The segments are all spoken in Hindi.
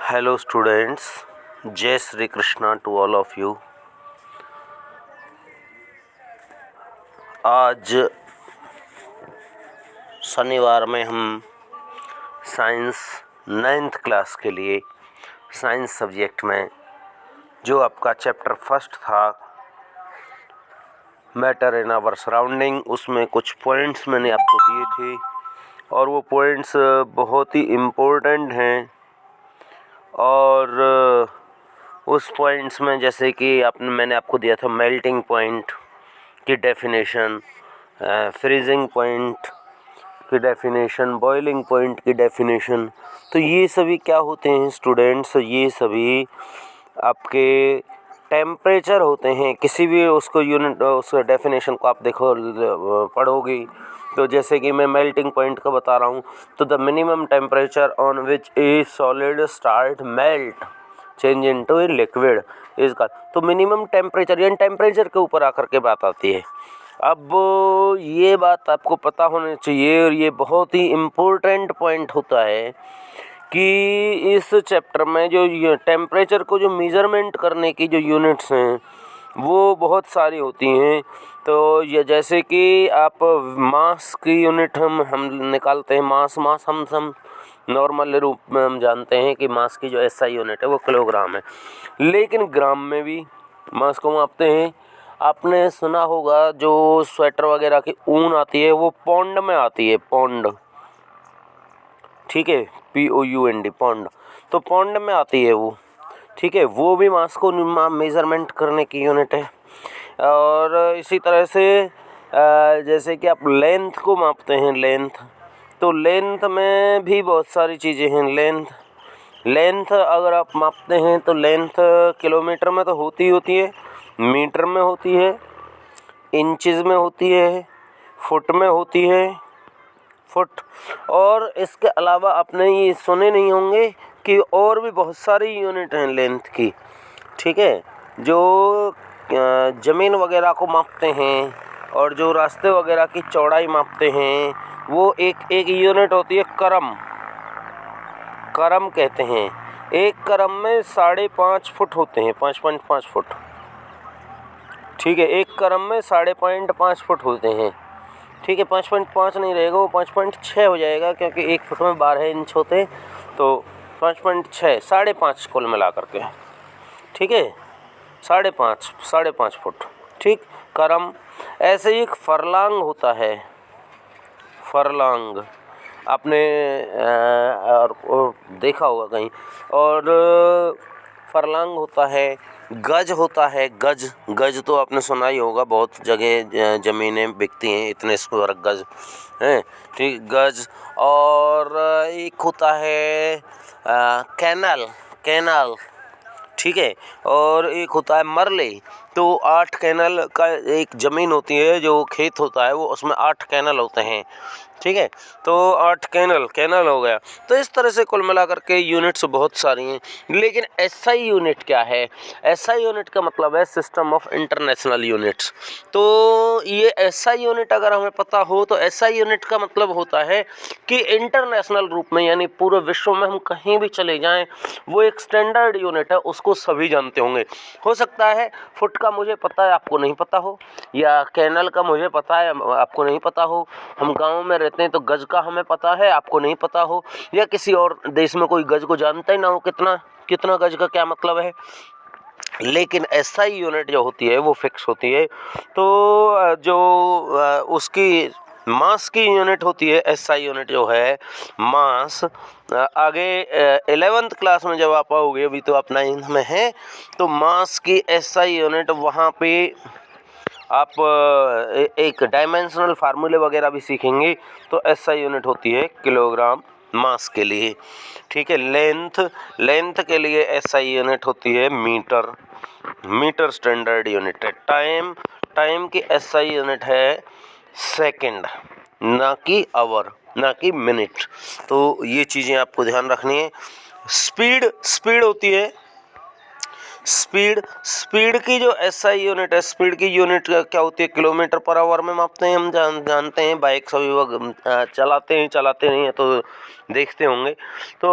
हेलो स्टूडेंट्स, जय Shri Krishna to all of you. आज शनिवार में हम साइंस 9th क्लास के लिए साइंस सब्जेक्ट में जो आपका चैप्टर फर्स्ट था मैटर इन आवर सराउंडिंग, उसमें कुछ पॉइंट्स मैंने आपको दिए थे और वो पॉइंट्स बहुत ही इम्पोर्टेंट हैं। और उस पॉइंट्स में जैसे कि मैंने आपको दिया था मेल्टिंग पॉइंट की डेफिनेशन, फ्रीजिंग पॉइंट की डेफिनेशन, बॉइलिंग पॉइंट की डेफिनेशन। तो ये सभी क्या होते हैं स्टूडेंट्स, ये सभी आपके टेम्परेचर होते हैं। किसी भी उसको यूनिट उस डेफिनेशन को आप देखो पढ़ोगे तो जैसे कि मैं मेल्टिंग पॉइंट का बता रहा हूँ, तो the minimum temperature on which A solid start melt change into a liquid is का। तो मिनिमम टेम्परेचर यानी टेम्परेचर के ऊपर आकर के बात आती है। अब ये बात आपको पता होनी चाहिए और ये बहुत ही इम्पोर्टेंट पॉइंट होता है कि इस चैप्टर में जो टेम्परेचर को जो मेज़रमेंट करने की जो यूनिट्स हैं वो बहुत सारी होती हैं। तो ये जैसे कि आप मास की यूनिट हम निकालते हैं, मास हम नॉर्मल रूप में हम जानते हैं कि मास की जो एसआई यूनिट है वो किलोग्राम है, लेकिन ग्राम में भी मास को मापते हैं। आपने सुना होगा जो स्वेटर वगैरह की ऊन आती है वो पौंड में आती है, पौंड, ठीक है, POUND, पौंड। तो पौंड में आती है वो, ठीक है, वो भी मास को मेज़रमेंट करने की यूनिट है। और इसी तरह से जैसे कि आप लेंथ को मापते हैं, लेंथ, तो लेंथ में भी बहुत सारी चीज़ें हैं। लेंथ अगर आप मापते हैं तो लेंथ किलोमीटर में तो होती है, मीटर में होती है, इंचेस में होती है, फुट में होती है, फुट। और इसके अलावा आपने ये सुने नहीं होंगे कि और भी बहुत सारी यूनिट हैं लेंथ की, ठीक है, जो ज़मीन वगैरह को मापते हैं और जो रास्ते वगैरह की चौड़ाई मापते हैं वो एक यूनिट होती है करम कहते हैं। एक करम में 5.5 फुट होते हैं, 5.5 फुट, ठीक है, एक करम में 5.5 फुट होते हैं, ठीक है। 5.5 नहीं रहेगा, वो 5.6 हो जाएगा क्योंकि एक फुट में 12 इंच होते हैं, तो 5.6, 5.5 कुल मिला करके, ठीक है, 5.5 फुट, ठीक, करम। ऐसे ही एक फरलांग होता है, फरलांग आपने और देखा होगा कहीं। और फरलांग होता है, गज होता है, गज तो आपने सुना ही होगा, बहुत जगह ज़मीनें बिकती हैं इतने स्क्वायर गज हैं, ठीक, गज। और एक होता है कैनाल, ठीक है, और एक होता है मरले। तो 8 कैनल का एक ज़मीन होती है, जो खेत होता है वो, उसमें 8 कैनल होते हैं, ठीक है। तो 8 कैनल हो गया। तो इस तरह से कुल मिलाकर के यूनिट्स बहुत सारी हैं। लेकिन एसआई यूनिट क्या है? एसआई यूनिट का मतलब है सिस्टम ऑफ इंटरनेशनल यूनिट्स। तो ये एसआई यूनिट अगर हमें पता हो तो एसआई यूनिट का मतलब होता है कि इंटरनेशनल रूप में, यानी पूरे विश्व में हम कहीं भी चले जाएं, वो एक स्टैंडर्ड यूनिट है, उसको सभी जानते होंगे। हो सकता है फुट का मुझे पता है, आपको नहीं पता हो, या कैनल का मुझे पता है, आपको नहीं पता हो। हम गांव में रहते हैं तो गज का हमें पता है, आपको नहीं पता हो, या किसी और देश में कोई गज को जानता ही ना हो, कितना गज का क्या मतलब है। लेकिन एसआई यूनिट जो होती है वो फिक्स होती है। तो जो उसकी मास की यूनिट होती है, एसआई यूनिट जो है मास, आगे 11th क्लास में जब आप आओगे, अभी तो आप 9th में हैं, तो मास की एसआई यूनिट वहाँ पे आप एक डायमेंशनल फार्मूले वगैरह भी सीखेंगे। तो एसआई यूनिट होती है किलोग्राम मास के लिए, ठीक है। लेंथ के लिए एसआई यूनिट होती है मीटर स्टैंडर्ड यूनिट है। टाइम की एसआई यूनिट है सेकंड, ना कि आवर, ना कि मिनट। तो ये चीज़ें आपको ध्यान रखनी है। स्पीड होती है, स्पीड स्पीड की जो एसआई यूनिट है, स्पीड की यूनिट क्या होती है, किलोमीटर पर आवर में मापते हैं। हम जानते हैं, बाइक सभी लोग चलाते नहीं हैं तो देखते होंगे, तो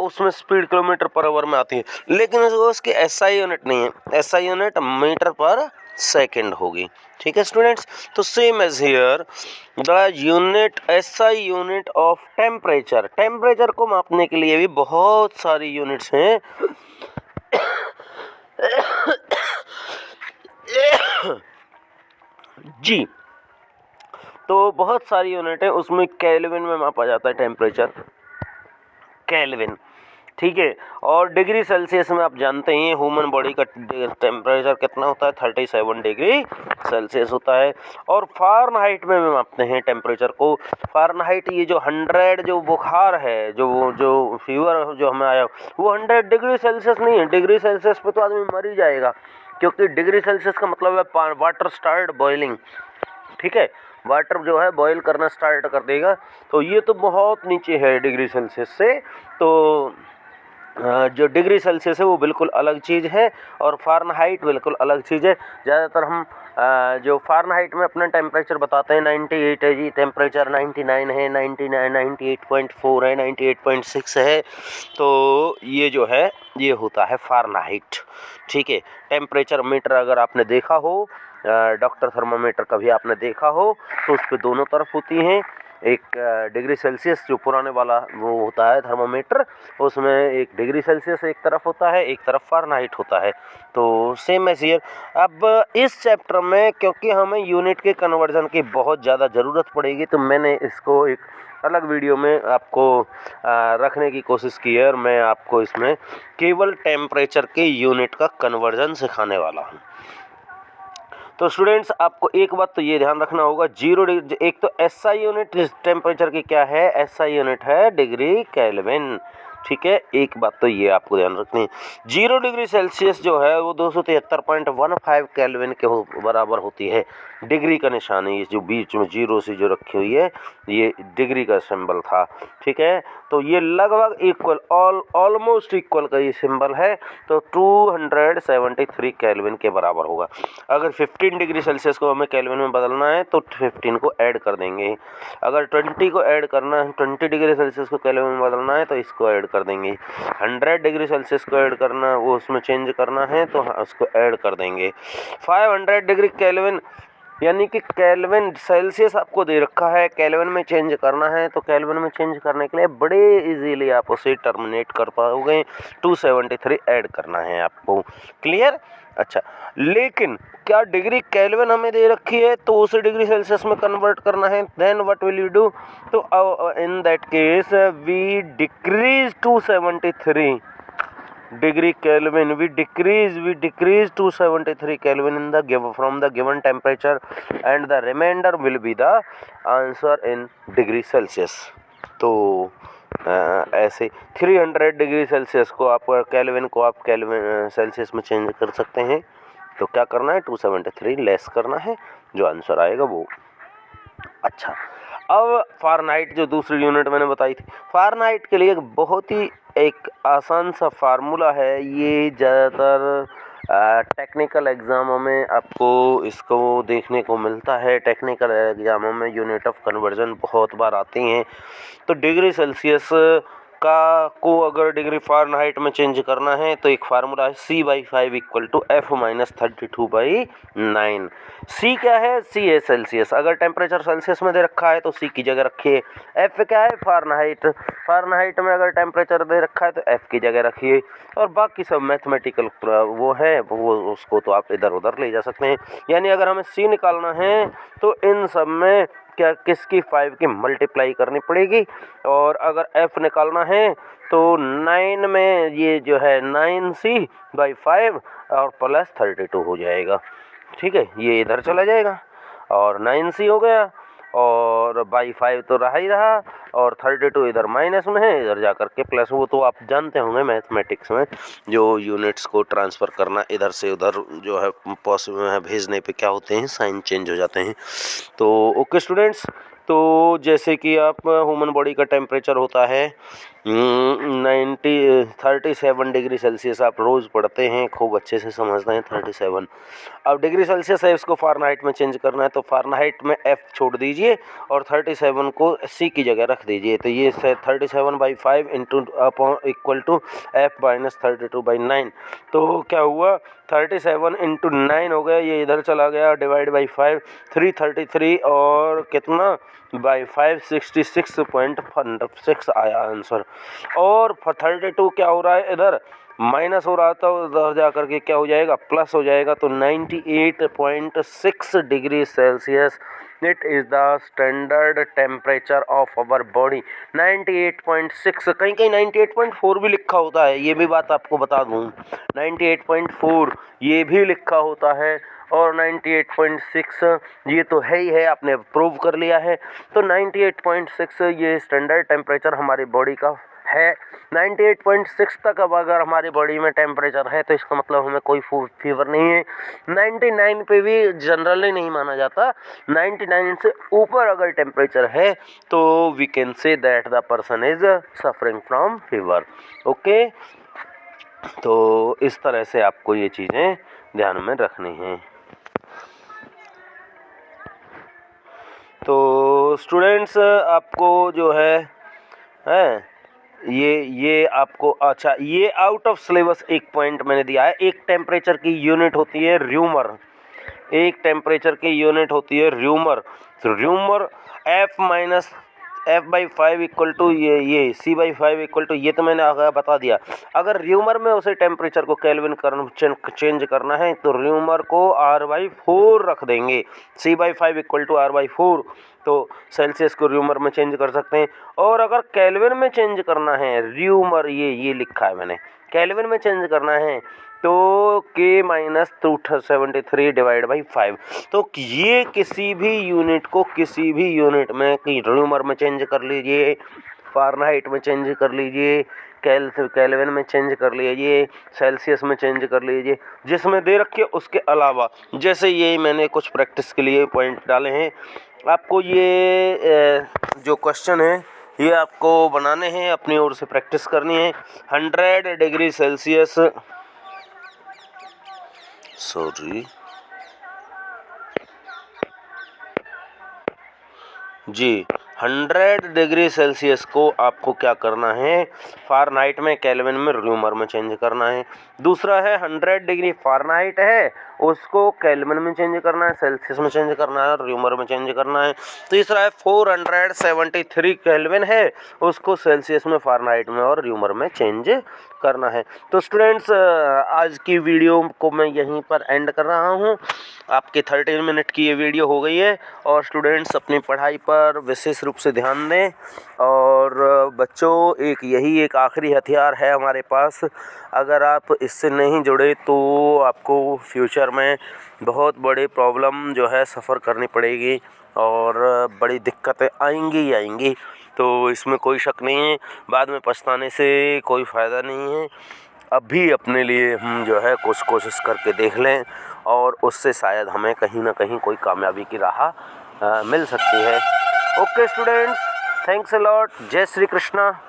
उसमें स्पीड किलोमीटर पर आवर में आती है, लेकिन उसकी एसआई यूनिट नहीं है, एसआई यूनिट मीटर पर सेकंड होगी। ठीक है स्टूडेंट्स, तो same as here the unit SI unit of temperature. Temperature को मापने के लिए भी बहुत सारी यूनिट्स हैं। जी, तो बहुत सारी यूनिट है, उसमें केल्विन में मापा जाता है टेम्परेचर, केल्विन। ठीक है, और डिग्री सेल्सियस में आप जानते हैं ह्यूमन बॉडी का टेम्परेचर कितना होता है, 37 डिग्री सेल्सियस होता है। और फ़ारेनहाइट में भी मापते हैं टेम्परेचर को। फ़ारेनहाइट, ये जो 100 जो बुखार है, जो फीवर जो हमें आया, वो 100 डिग्री सेल्सियस नहीं है। डिग्री सेल्सियस पे तो आदमी मर ही जाएगा, क्योंकि डिग्री सेल्सियस का मतलब है वाटर स्टार्ट बॉइलिंग। ठीक है, वाटर जो है बॉईल करना स्टार्ट कर देगा, तो ये तो बहुत नीचे है डिग्री सेल्सियस से। तो जो डिग्री सेल्सियस है वो बिल्कुल अलग चीज़ है, और फ़ारेनहाइट बिल्कुल अलग चीज़ है। ज़्यादातर हम जो फ़ारेनहाइट में अपना टेम्परेचर बताते हैं, 98 है जी, टेम्परेचर 99 है, 99, 98.4 है, 98.6 है, तो ये जो है ये होता है फ़ारेनहाइट। ठीक है, टेम्परेचर मीटर अगर आपने देखा हो, डॉक्टर थर्मामीटर कभी आपने देखा हो, तो उस पर दोनों तरफ होती हैं। एक डिग्री सेल्सियस जो पुराने वाला वो होता है थर्मामीटर, उसमें एक डिग्री सेल्सियस एक तरफ होता है, एक तरफ फ़ारेनहाइट होता है। तो सेम एज हियर। अब इस चैप्टर में क्योंकि हमें यूनिट के कन्वर्जन की बहुत ज़्यादा ज़रूरत पड़ेगी, तो मैंने इसको एक अलग वीडियो में आपको रखने की कोशिश की है, और मैं आपको इसमें केवल टेम्परेचर के यूनिट का कन्वर्जन सिखाने वाला हूँ। तो स्टूडेंट्स, आपको एक बात तो ये ध्यान रखना होगा, एक तो एसआई यूनिट टेम्परेचर की क्या है, एसआई यूनिट है डिग्री केल्विन। ठीक है, एक बात तो ये आपको ध्यान रखनी है, 0 डिग्री सेल्सियस जो है वो 273.15 केल्विन के बराबर होती है। डिग्री का निशान है, ये जो बीच में 0 से जो रखी हुई है, ये डिग्री का सिंबल था। ठीक है, तो ये लगभग इक्वल, ऑलमोस्ट इक्वल का ये सिंबल है, तो 273 केल्विन के बराबर होगा। अगर 15 डिग्री सेल्सियस को हमें केल्विन में बदलना है तो 15 को ऐड कर देंगे। अगर 20 को ऐड करना है, 20 डिग्री सेल्सियस को केल्विन में बदलना है तो इसको ऐड कर देंगे। 100 डिग्री सेल्सियस को ऐड करना, वो उसमें चेंज करना है तो उसको ऐड कर देंगे। 500 डिग्री केल्विन, यानी कि केल्विन सेल्सियस आपको दे रखा है, केल्विन में चेंज करना है, तो केल्विन में चेंज करने के लिए बड़े इजीली आप उसे टर्मिनेट कर पाओगे। 273 ऐड करना है आपको। क्लियर? अच्छा, लेकिन क्या डिग्री केल्विन हमें दे रखी है तो उसे डिग्री सेल्सियस में कन्वर्ट करना है, then what will you do? तो in that case we decrease 273 degree Kelvin, we decrease 273 Kelvin in the from the given temperature, and the remainder will be the answer in degree Celsius. तो ऐसे 300 डिग्री सेल्सियस को आप केल्विन को आप केल्विन सेल्सियस में चेंज कर सकते हैं। तो क्या करना है, 273 लेस करना है, जो आंसर आएगा वो। अच्छा, अब फ़ारेनहाइट जो दूसरी यूनिट मैंने बताई थी, फ़ारेनहाइट के लिए बहुत ही एक आसान सा फार्मूला है। ये ज़्यादातर टेक्निकल एग्ज़ामों में आपको इसको देखने को मिलता है। टेक्निकल एग्ज़ामों में यूनिट ऑफ कन्वर्जन बहुत बार आती हैं। तो डिग्री सेल्सियस को अगर डिग्री फ़ारेनहाइट में चेंज करना है तो एक फार्मूला है, C/5 = F-32/9। सी क्या है? सी है सेल्सियस। अगर टेम्परेचर सेल्सियस में दे रखा है तो सी की जगह रखिए। एफ क्या है? फ़ारेनहाइट। फ़ारेनहाइट में अगर टेम्परेचर दे रखा है तो एफ की जगह रखिए, और बाकी सब मैथमेटिकल वो है, वो उसको तो आप इधर उधर ले जा सकते हैं। यानी अगर हमें सी निकालना है तो इन सब में क्या किसकी 5 की मल्टीप्लाई करनी पड़ेगी, और अगर एफ निकालना है तो 9 में ये जो है 9C/5 और प्लस 32 हो जाएगा। ठीक है, ये इधर चला जाएगा और 9C हो गया, और बाई 5 तो रहा ही रहा, और 32 इधर माइनस में है, इधर जा कर के प्लस। वो तो आप जानते होंगे मैथमेटिक्स में जो यूनिट्स को ट्रांसफ़र करना इधर से उधर जो है पॉसिबल है भेजने पे क्या होते हैं, साइन चेंज हो जाते हैं। तो ओके स्टूडेंट्स, तो जैसे कि आप ह्यूमन बॉडी का टेम्परेचर होता है 37 डिग्री सेल्सियस आप रोज़ पढ़ते हैं, खूब अच्छे से समझते हैं 37। अब डिग्री सेल्सियस है, इसको फ़ारेनहाइट में चेंज करना है, तो फ़ारेनहाइट में F छोड़ दीजिए और 37 को C की जगह रख दीजिए। तो ये 37/5 into upon equal to F minus 32/9। तो क्या हुआ, 37 इंटू 9 हो गया, ये इधर चला गया, डिवाइड बाई 5 333 और कितना बाई 5 66.6 आया आंसर। और 32 क्या हो रहा है, इधर माइनस हो रहा था, उधर जा करके क्या हो जाएगा, प्लस हो जाएगा। तो 98.6 degree Celsius it is the standard temperature of our body. 98.6, कहीं कहीं 98.4 भी लिखा होता है, ये भी बात आपको बता दूं। 98.4 ये भी लिखा होता है और 98.6 ये तो है ही है, आपने प्रूव कर लिया है। तो 98.6 ये स्टैंडर्ड टेम्परेचर हमारी बॉडी का है। 98.6 तक अब अगर हमारी बॉडी में टेम्परेचर है तो इसका मतलब हमें कोई फीवर नहीं है। 99 पे भी जनरली नहीं माना जाता, 99 से ऊपर अगर टेम्परेचर है तो we can say that the person is suffering from fever. Okay, तो इस तरह से आपको ये चीज़ें ध्यान में रखनी हैं। तो स्टूडेंट्स आपको जो है ये आपको, अच्छा ये आउट ऑफ सिलेबस एक पॉइंट मैंने दिया है। एक टेम्परेचर की यूनिट होती है र्यूमर, एक टेम्परेचर की यूनिट होती है र्यूमर। तो Reaumur F minus F/5 equal to ये C/5 इक्वल टू, ये तो मैंने आगे बता दिया। अगर र्यूमर में उसे टेम्परेचर को केल्विन चेंज करना है तो र्यूमर को R/4 रख देंगे, C/5 इक्वल टू R/4। तो सेल्सियस को र्यूमर में चेंज कर सकते हैं। और अगर केल्विन में चेंज करना है, र्यूमर ये लिखा है मैंने, केल्विन में चेंज करना है तो K माइनस 273 डिवाइड बाई 5। तो ये किसी भी यूनिट को किसी भी यूनिट में र्यूमर में चेंज कर लीजिए, फ़ारेनहाइट में चेंज कर लीजिए, केल्विन में चेंज कर लीजिए, सेल्सियस में चेंज कर लीजिए, जिसमें दे रखे उसके अलावा। जैसे ये मैंने कुछ प्रैक्टिस के लिए पॉइंट डाले हैं, आपको ये जो क्वेश्चन है ये आपको बनाने हैं, अपनी ओर से प्रैक्टिस करनी है। 100 डिग्री सेल्सियस जी 100 डिग्री सेल्सियस को आपको क्या करना है, फ़ारेनहाइट में, केल्विन में, र्यूमर में चेंज करना है। दूसरा है 100 डिग्री फ़ारेनहाइट है, उसको केल्विन में चेंज करना है, सेल्सियस में चेंज करना है, र्यूमर में चेंज करना है। तीसरा है 473 केल्विन है, उसको सेल्सियस में, फ़ारेनहाइट में और र्यूमर में चेंज करना है। तो स्टूडेंट्स आज की वीडियो को मैं यहीं पर एंड कर रहा हूँ। आपके 13 मिनट की ये वीडियो हो गई है। और स्टूडेंट्स अपनी पढ़ाई पर विशेष रूप से ध्यान दें। और बच्चों यही एक आखिरी हथियार है हमारे पास, अगर आप इससे नहीं जुड़े तो आपको फ्यूचर में बहुत बड़ी प्रॉब्लम जो है सफ़र करनी पड़ेगी और बड़ी दिक्कतें आएंगी ही आएंगी। तो इसमें कोई शक नहीं है, बाद में पछताने से कोई फ़ायदा नहीं है। अभी अपने लिए हम जो है कुछ कोशिश करके देख लें और उससे शायद हमें कहीं ना कहीं कोई कामयाबी की राह मिल सकती है। Okay students, thanks a lot. जय श्री कृष्णा।